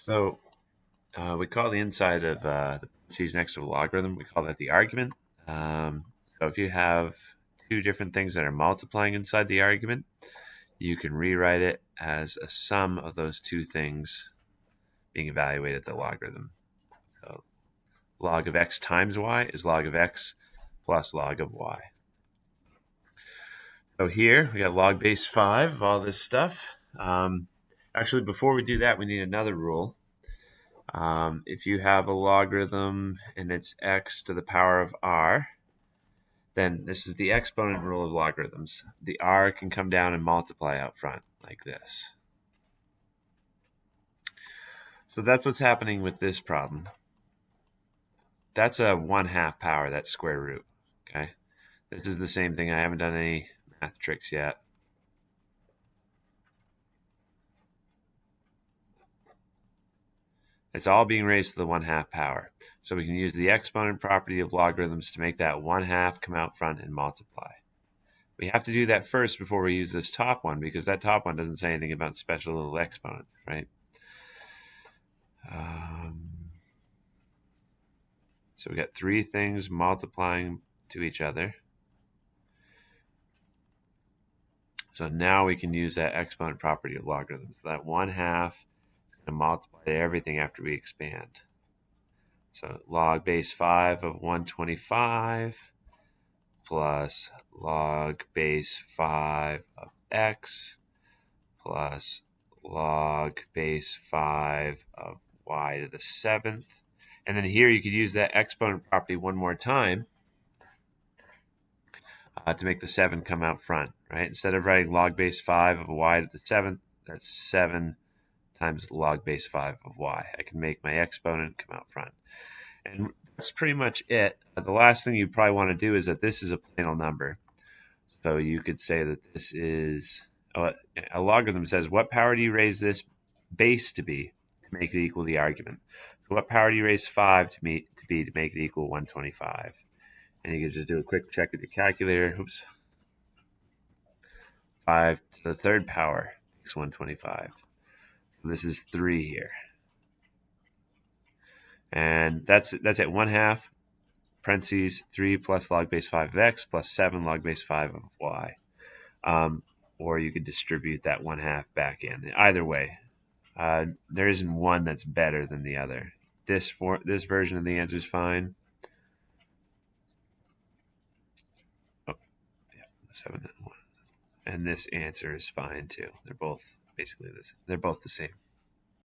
So we call the inside of the parentheses next to a logarithm, we call that the argument. So if you have two different things that are multiplying inside the argument, you can rewrite it as a sum of those two things being evaluated at the logarithm. So log of x times y is log of x plus log of y. So here we got log base 5 of all this stuff. Actually, before we do that, we need another rule. If you have a logarithm and it's x to the power of r, then this is the exponent rule of logarithms. The r can come down and multiply out front like this. So that's what's happening with this problem. That's a 1/2 power, that's square root. Okay, this is the same thing. I haven't done any math tricks yet. It's all being raised to the 1/2 power. So we can use the exponent property of logarithms to make that 1/2 come out front and multiply. We have to do that first before we use this top one, because that top one doesn't say anything about special little exponents, right? So we got three things multiplying to each other. So now we can use that exponent property of logarithms. That 1/2 is going to multiply everything after we expand. So log base 5 of 125 plus log base 5 of x plus log base 5 of y to the 7th. And then here you could use that exponent property one more time to make the 7 come out front, right? Instead of writing log base 5 of y to the 7th, that's 7 times log base 5 of y. I can make my exponent come out front. And that's pretty much it. The last thing you probably want to do is that this is a Plano number. So you could say that this is, a logarithm says, what power do you raise this base to be to make it equal the argument? So what power do you raise 5 to be to make it equal 125? And you can just do a quick check with your calculator. Oops. 5 to the third power makes 125. So this is 3 here. And that's at 1/2, parentheses 3 plus log base 5 of x plus 7 log base 5 of y. Or you could distribute that 1/2 back in. Either way, there isn't one that's better than the other. This version of the answer is fine. Oh, yeah, 7 and 1. And this answer is fine too. They're both basically this. They're both the same.